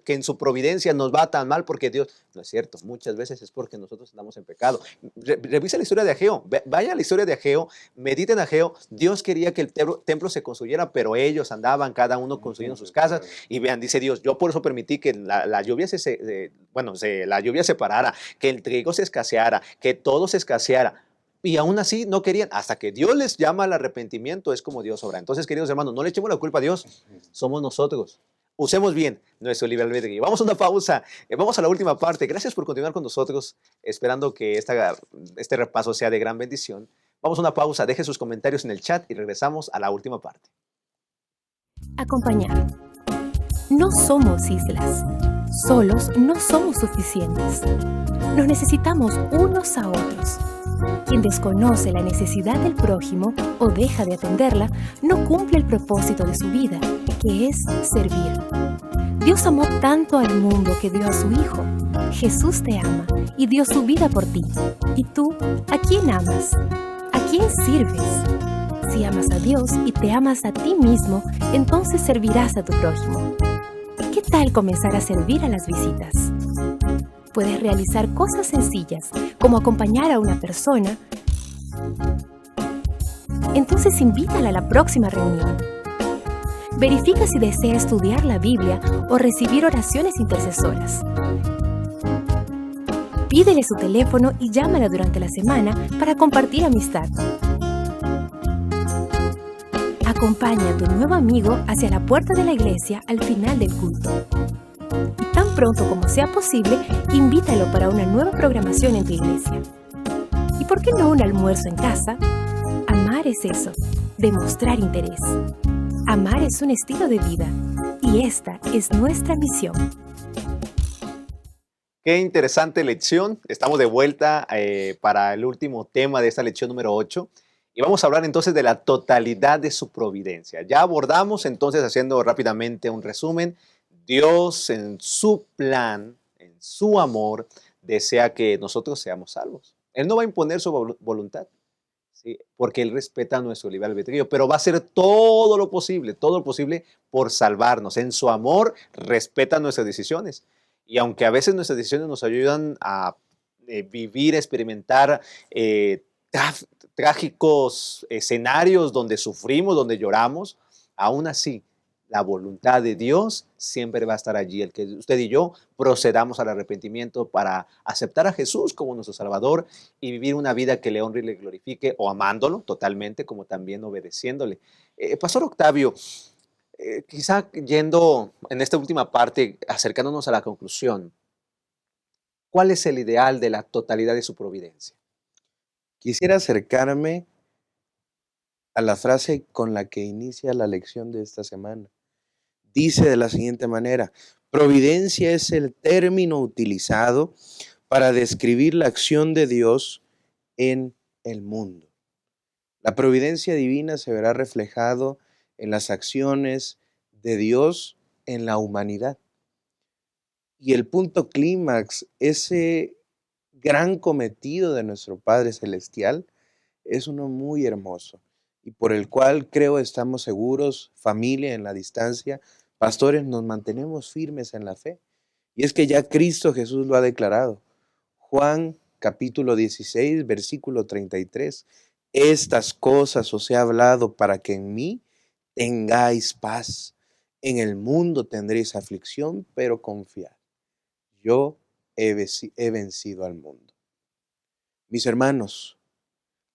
que en su providencia nos va tan mal porque Dios, no es cierto, muchas veces es porque nosotros estamos en pecado. Revisa la historia de Ageo, vaya a la historia de Ageo, mediten Ageo, Dios quería que el templo se construyera, pero ellos andaban cada uno construyendo sus casas y vean, dice Dios, yo por eso permití que la lluvia la lluvia se parara, que el trigo se escaseara, que todo se escaseara. Y aún así no querían, hasta que Dios les llama al arrepentimiento, es como Dios obra. Entonces, queridos hermanos, no le echemos la culpa a Dios, somos nosotros. Usemos bien nuestro libre albedrío. Vamos a una pausa, vamos a la última parte. Gracias por continuar con nosotros, esperando que este repaso sea de gran bendición. Vamos a una pausa, deje sus comentarios en el chat y regresamos a la última parte. Acompañar. No somos islas. Solos no somos suficientes. Nos necesitamos unos a otros. Quien desconoce la necesidad del prójimo o deja de atenderla, no cumple el propósito de su vida, que es servir. Dios amó tanto al mundo que dio a su Hijo. Jesús te ama y dio su vida por ti. ¿Y tú, a quién amas? ¿A quién sirves? Si amas a Dios y te amas a ti mismo, entonces servirás a tu prójimo. ¿Qué tal comenzar a servir a las visitas? Puedes realizar cosas sencillas, como acompañar a una persona. Entonces invítala a la próxima reunión. Verifica si desea estudiar la Biblia o recibir oraciones intercesoras. Pídele su teléfono y llámala durante la semana para compartir amistad. Acompaña a tu nuevo amigo hacia la puerta de la iglesia al final del culto. Y tan pronto como sea posible, invítalo para una nueva programación en tu iglesia. ¿Y por qué no un almuerzo en casa? Amar es eso, demostrar interés. Amar es un estilo de vida y esta es nuestra misión. Qué interesante lección. Estamos de vuelta para el último tema de esta lección número 8. Y vamos a hablar entonces de la totalidad de su providencia. Ya abordamos entonces, haciendo rápidamente un resumen, Dios en su plan, en su amor, desea que nosotros seamos salvos. Él no va a imponer su voluntad, ¿sí? Porque Él respeta nuestro libre albedrío, pero va a hacer todo lo posible por salvarnos. En su amor respeta nuestras decisiones. Y aunque a veces nuestras decisiones nos ayudan a vivir, experimentar trágicos escenarios donde sufrimos, donde lloramos, aún así, la voluntad de Dios siempre va a estar allí. El que usted y yo procedamos al arrepentimiento para aceptar a Jesús como nuestro Salvador y vivir una vida que le honre y le glorifique, o amándolo totalmente, como también obedeciéndole. Pastor Octavio, quizá yendo en esta última parte, acercándonos a la conclusión, ¿cuál es el ideal de la totalidad de su providencia? Quisiera acercarme a la frase con la que inicia la lección de esta semana. Dice de la siguiente manera: providencia es el término utilizado para describir la acción de Dios en el mundo. La providencia divina se verá reflejado en las acciones de Dios en la humanidad. Y el punto clímax, ese gran cometido de nuestro Padre Celestial, es uno muy hermoso y por el cual creo estamos seguros, familia en la distancia, pastores, nos mantenemos firmes en la fe. Y es que ya Cristo Jesús lo ha declarado. Juan capítulo 16, versículo 33. Estas cosas os he hablado para que en mí tengáis paz. En el mundo tendréis aflicción, pero confiad. Yo he vencido al mundo. Mis hermanos,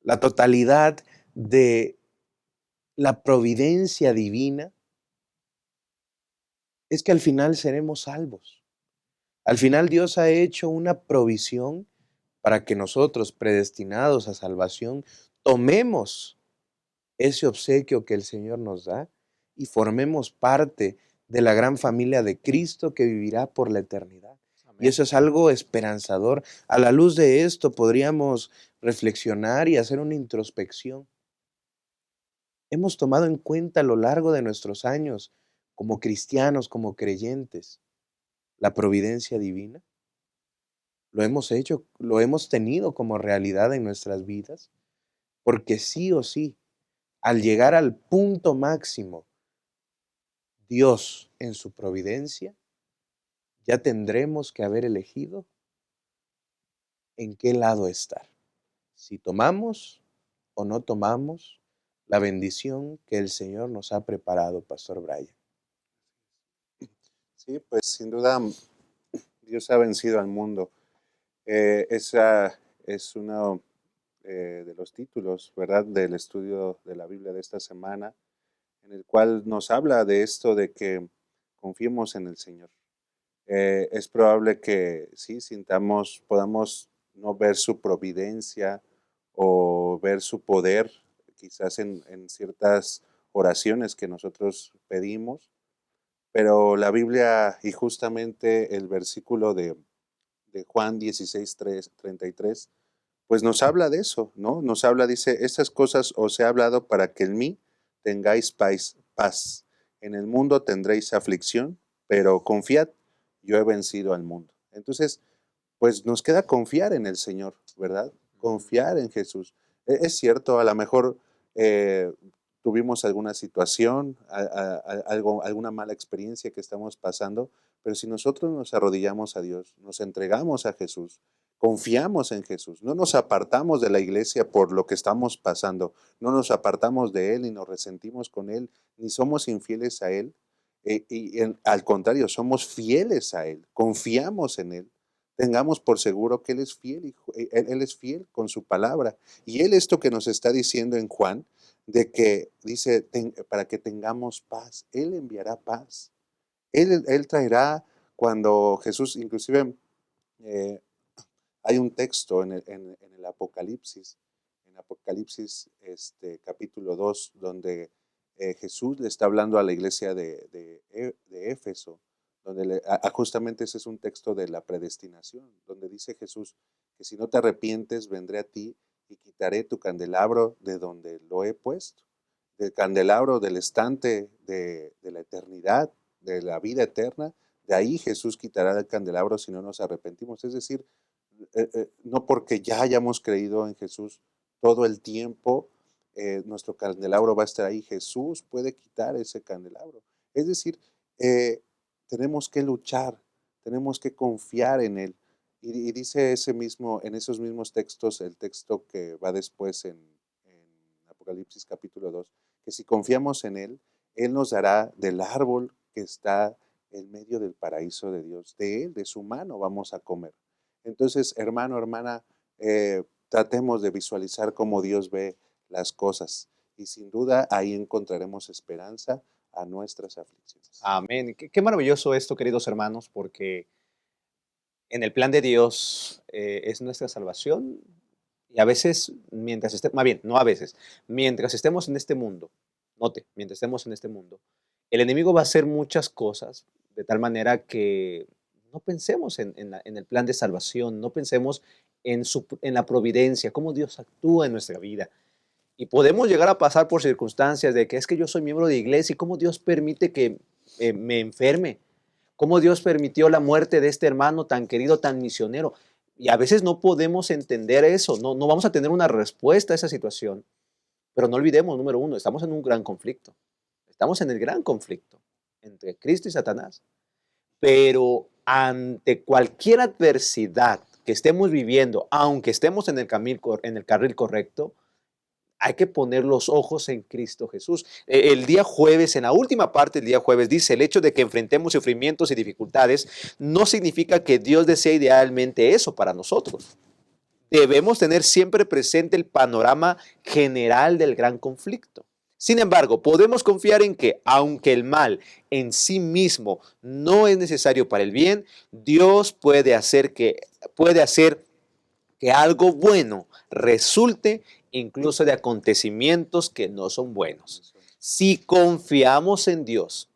la totalidad de la providencia divina es que al final seremos salvos. Al final Dios ha hecho una provisión para que nosotros, predestinados a salvación, tomemos ese obsequio que el Señor nos da y formemos parte de la gran familia de Cristo que vivirá por la eternidad. Y Amén. eso es algo esperanzador. A la luz de esto podríamos reflexionar y hacer una introspección. Hemos tomado en cuenta a lo largo de nuestros años como cristianos, como creyentes, la providencia divina. Lo hemos hecho, lo hemos tenido como realidad en nuestras vidas, porque sí o sí, al llegar al punto máximo, Dios en su providencia, ya tendremos que haber elegido en qué lado estar. Si tomamos o no tomamos la bendición que el Señor nos ha preparado, Pastor Brian. Sí, pues sin duda Dios ha vencido al mundo. Esa es uno de los títulos, ¿verdad?, del estudio de la Biblia de esta semana, en el cual nos habla de esto de que confiemos en el Señor. Es probable que sí podamos no ver su providencia o ver su poder, quizás en ciertas oraciones que nosotros pedimos, pero la Biblia y justamente el versículo de Juan 16, 33, pues nos habla de eso, ¿no? Nos habla, dice, estas cosas os he hablado para que en mí tengáis paz. En el mundo tendréis aflicción, pero confiad, yo he vencido al mundo. Entonces, pues nos queda confiar en el Señor, ¿verdad? Confiar en Jesús. Es cierto, a lo mejor tuvimos alguna situación, alguna mala experiencia que estamos pasando, pero si nosotros nos arrodillamos a Dios, nos entregamos a Jesús, confiamos en Jesús, no nos apartamos de la iglesia por lo que estamos pasando, no nos apartamos de Él, ni nos resentimos con Él, ni somos infieles a Él, al contrario, somos fieles a Él, confiamos en Él. Tengamos por seguro que Él es fiel, Él es fiel con su palabra. Y Él esto que nos está diciendo en Juan, de que dice, para que tengamos paz, Él enviará paz. Él traerá, cuando Jesús, inclusive eh, hay un texto en el Apocalipsis, capítulo 2, donde Jesús le está hablando a la iglesia de Éfeso, donde justamente ese es un texto de la predestinación, donde dice Jesús que si no te arrepientes, vendré a ti y quitaré tu candelabro de donde lo he puesto, del candelabro del estante de la eternidad, de la vida eterna. De ahí Jesús quitará el candelabro si no nos arrepentimos. Es decir, no porque ya hayamos creído en Jesús todo el tiempo, nuestro candelabro va a estar ahí. Jesús puede quitar ese candelabro. Es decir, tenemos que luchar, tenemos que confiar en Él. Y dice en esos mismos textos, el texto que va después en Apocalipsis capítulo 2, que si confiamos en Él, Él nos dará del árbol que está en medio del paraíso de Dios. De Él, de su mano vamos a comer. Entonces, hermano, hermana, tratemos de visualizar cómo Dios ve las cosas y sin duda ahí encontraremos esperanza a nuestras aflicciones. Amén. Qué maravilloso esto, queridos hermanos, porque en el plan de Dios es nuestra salvación y a veces, más bien, no a veces, mientras estemos en este mundo, note, mientras estemos en este mundo, el enemigo va a hacer muchas cosas de tal manera que no pensemos en el plan de salvación, no pensemos en la providencia, cómo Dios actúa en nuestra vida. Y podemos llegar a pasar por circunstancias de que es que yo soy miembro de iglesia y cómo Dios permite que me enferme, cómo Dios permitió la muerte de este hermano tan querido, tan misionero. Y a veces no podemos entender eso, no vamos a tener una respuesta a esa situación. Pero no olvidemos, número uno, estamos en un gran conflicto. Estamos en el gran conflicto entre Cristo y Satanás. Pero ante cualquier adversidad que estemos viviendo, aunque estemos en el carril correcto, Hay que poner los ojos en Cristo Jesús. El día jueves, en la última parte del día jueves, dice, el hecho de que enfrentemos sufrimientos y dificultades no significa que Dios desea idealmente eso para nosotros. Debemos tener siempre presente el panorama general del gran conflicto. Sin embargo, podemos confiar en que, aunque el mal en sí mismo no es necesario para el bien, Dios puede hacer que algo bueno resulte incluso de acontecimientos que no son buenos. Si confiamos en Dios,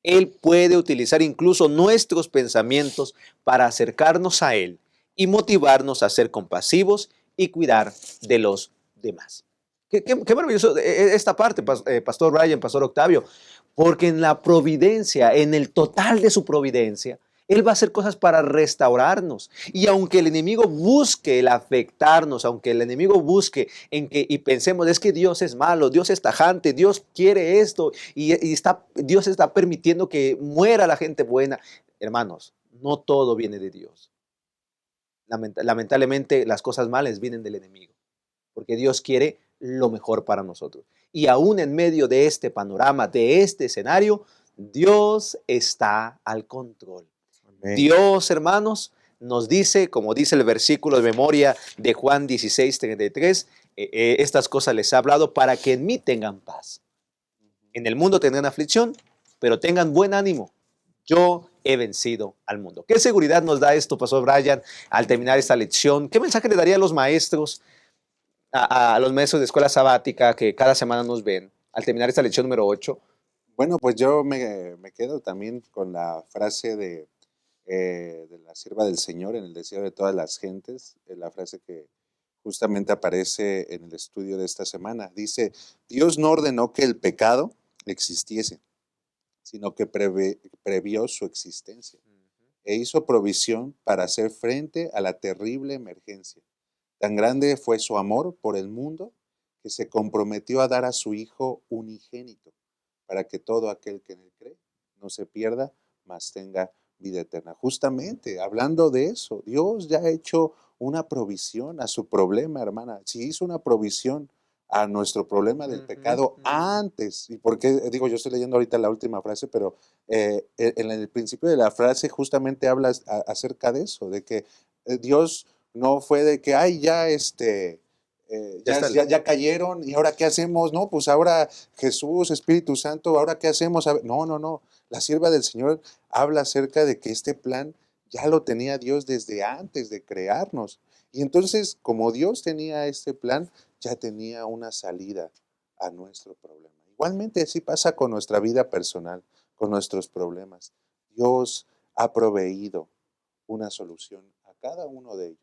Él puede utilizar incluso nuestros pensamientos para acercarnos a Él y motivarnos a ser compasivos y cuidar de los demás. Qué maravilloso esta parte, Pastor Brian, Pastor Octavio, porque en la providencia, en el total de su providencia, Él va a hacer cosas para restaurarnos. Y aunque el enemigo busque el afectarnos, aunque el enemigo busque y pensemos, es que Dios es malo, Dios es tajante, Dios quiere esto Dios está permitiendo que muera la gente buena. Hermanos, no todo viene de Dios. Lamentablemente las cosas malas vienen del enemigo, porque Dios quiere lo mejor para nosotros. Y aún en medio de este panorama, de este escenario, Dios está al control. Amén. Dios, hermanos, nos dice, como dice el versículo de memoria de Juan 16:33, estas cosas les he hablado para que en mí tengan paz. En el mundo tendrán aflicción, pero tengan buen ánimo. Yo he vencido al mundo. ¿Qué seguridad nos da esto, Pastor Brian, al terminar esta lección? ¿Qué mensaje le daría a los maestros, a los maestros de escuela sabática que cada semana nos ven, al terminar esta lección número 8? Bueno, pues yo me quedo también con la frase de la sierva del Señor en el deseo de todas las gentes, la frase que justamente aparece en el estudio de esta semana. Dice, Dios no ordenó que el pecado existiese, sino que previó su existencia e hizo provisión para hacer frente a la terrible emergencia. Tan grande fue su amor por el mundo que se comprometió a dar a su Hijo unigénito para que todo aquel que en él cree no se pierda, mas tenga vida eterna. Justamente, hablando de eso, Dios ya ha hecho una provisión a su problema, hermana. Si hizo una provisión a nuestro problema del pecado antes, y porque digo, yo estoy leyendo ahorita la última frase, pero en el principio de la frase justamente habla acerca de eso, de que Dios no fue de que, ay, ya cayeron, ¿y ahora qué hacemos? No, pues ahora Jesús, Espíritu Santo, ¿ahora qué hacemos? No. La sierva del Señor habla acerca de que este plan ya lo tenía Dios desde antes de crearnos. Y entonces, como Dios tenía este plan, ya tenía una salida a nuestro problema. Igualmente así pasa con nuestra vida personal, con nuestros problemas. Dios ha proveído una solución a cada uno de ellos.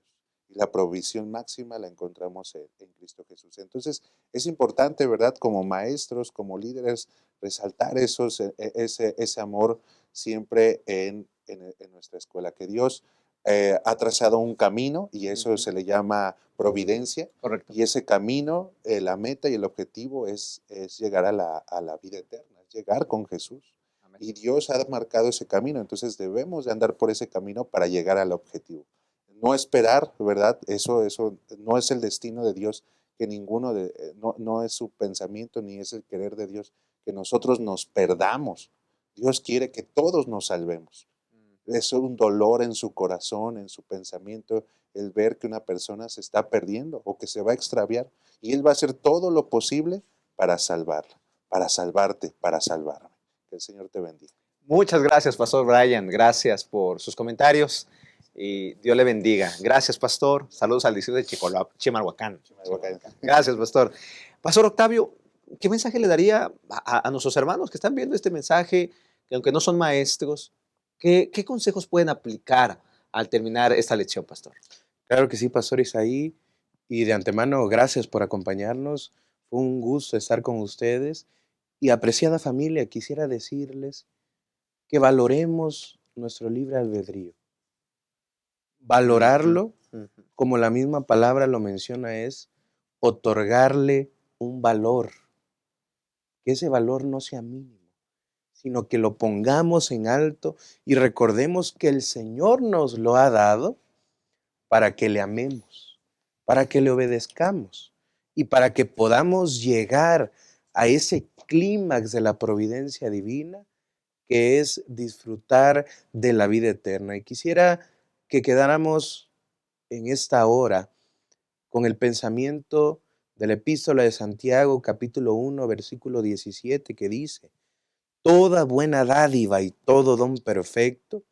Y la provisión máxima la encontramos en Cristo Jesús. Entonces, es importante, ¿verdad? Como maestros, como líderes, resaltar ese amor siempre en nuestra escuela. Que Dios ha trazado un camino y eso se le llama providencia. Correcto. Y ese camino, la meta y el objetivo es llegar a la vida eterna, llegar con Jesús. Amén. Y Dios ha marcado ese camino, entonces debemos de andar por ese camino para llegar al objetivo. No esperar, ¿verdad? Eso no es el destino de Dios, que no es su pensamiento ni es el querer de Dios, que nosotros nos perdamos. Dios quiere que todos nos salvemos. Es un dolor en su corazón, en su pensamiento, el ver que una persona se está perdiendo o que se va a extraviar. Y Él va a hacer todo lo posible para salvarla, para salvarte, para salvarme. Que el Señor te bendiga. Muchas gracias, Pastor Brian. Gracias por sus comentarios y Dios le bendiga. Gracias, Pastor. Saludos al distrito de Chimalhuacán. Gracias, Pastor. Pastor Octavio, ¿qué mensaje le daría a nuestros hermanos que están viendo este mensaje, que aunque no son maestros, qué consejos pueden aplicar al terminar esta lección, Pastor? Claro que sí, Pastor Isaí. Y de antemano, gracias por acompañarnos. Fue un gusto estar con ustedes. Y apreciada familia, quisiera decirles que valoremos nuestro libre albedrío. Valorarlo, como la misma palabra lo menciona, es otorgarle un valor. Que ese valor no sea mínimo, sino que lo pongamos en alto y recordemos que el Señor nos lo ha dado para que le amemos, para que le obedezcamos. y para que podamos llegar a ese clímax de la providencia divina, que es disfrutar de la vida eterna. Y quisiera que quedáramos en esta hora con el pensamiento de la epístola de Santiago, capítulo 1, versículo 17, que dice: toda buena dádiva y todo don perfecto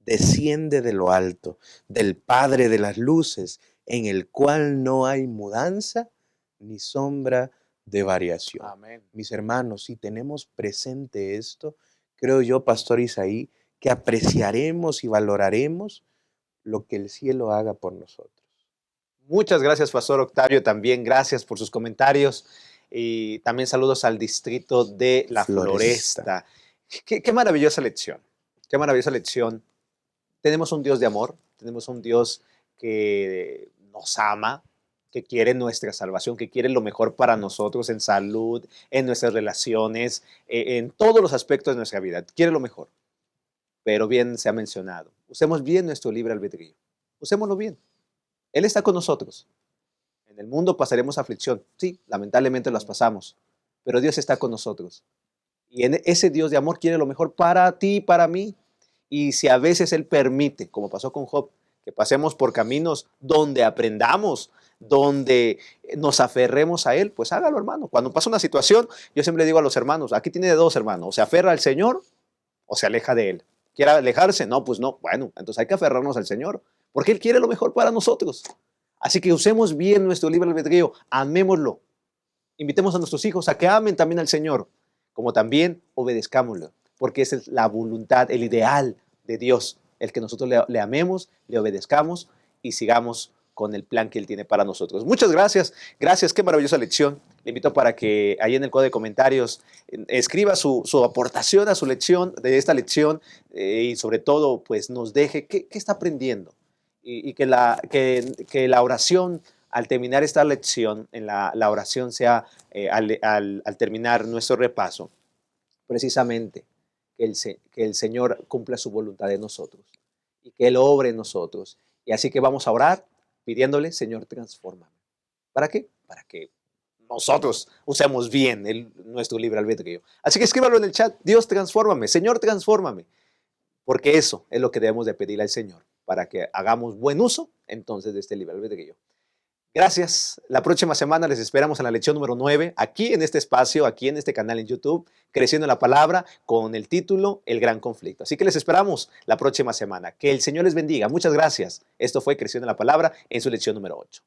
desciende de lo alto, del Padre de las luces, en el cual no hay mudanza ni sombra de variación. Amén. Mis hermanos, si tenemos presente esto, creo yo, Pastor Isaí, que apreciaremos y valoraremos lo que el cielo haga por nosotros. Muchas gracias, Pastor Octavio. También gracias por sus comentarios. Y también saludos al distrito de La Floresta. Qué maravillosa lección. Qué maravillosa lección. Tenemos un Dios de amor. Tenemos un Dios que nos ama, que quiere nuestra salvación, que quiere lo mejor para nosotros en salud, en nuestras relaciones, en todos los aspectos de nuestra vida. Quiere lo mejor. Pero bien se ha mencionado. Usemos bien nuestro libre albedrío. Usémoslo bien. Él está con nosotros. En el mundo pasaremos aflicción. Sí, lamentablemente las pasamos. Pero Dios está con nosotros. Y ese Dios de amor quiere lo mejor para ti y para mí. Y si a veces Él permite, como pasó con Job, que pasemos por caminos donde aprendamos, donde nos aferremos a Él, pues hágalo, hermano. Cuando pasa una situación, yo siempre le digo a los hermanos, aquí tiene de dos, hermanos, o se aferra al Señor o se aleja de Él. ¿Quiere alejarse? No, pues no. Bueno, entonces hay que aferrarnos al Señor, porque Él quiere lo mejor para nosotros. Así que usemos bien nuestro libre albedrío, amémoslo. Invitemos a nuestros hijos a que amen también al Señor, como también obedezcámoslo, porque esa es la voluntad, el ideal de Dios, el que nosotros le amemos, le obedezcamos y sigamos con el plan que Él tiene para nosotros. Muchas gracias, gracias, qué maravillosa lección. Le invito para que ahí en el cuadro de comentarios escriba su aportación a su lección, de esta lección, y sobre todo, pues nos deje qué está aprendiendo. Y que la oración, al terminar esta lección, en la oración sea, al terminar nuestro repaso, precisamente que el Señor cumpla su voluntad en nosotros y que Él obre en nosotros. Y así que vamos a orar pidiéndole: Señor, transfórmame. ¿Para qué? Para que nosotros usemos bien nuestro libre albedrío. Así que escríbalo en el chat: Dios, transfórmame, Señor, transfórmame. Porque eso es lo que debemos de pedir al Señor, para que hagamos buen uso entonces de este libre albedrío. Gracias. La próxima semana les esperamos en la lección número 9, aquí en este espacio, aquí en este canal en YouTube, Creciendo en la Palabra, con el título El Gran Conflicto. Así que les esperamos la próxima semana. Que el Señor les bendiga. Muchas gracias. Esto fue Creciendo en la Palabra en su lección número 8.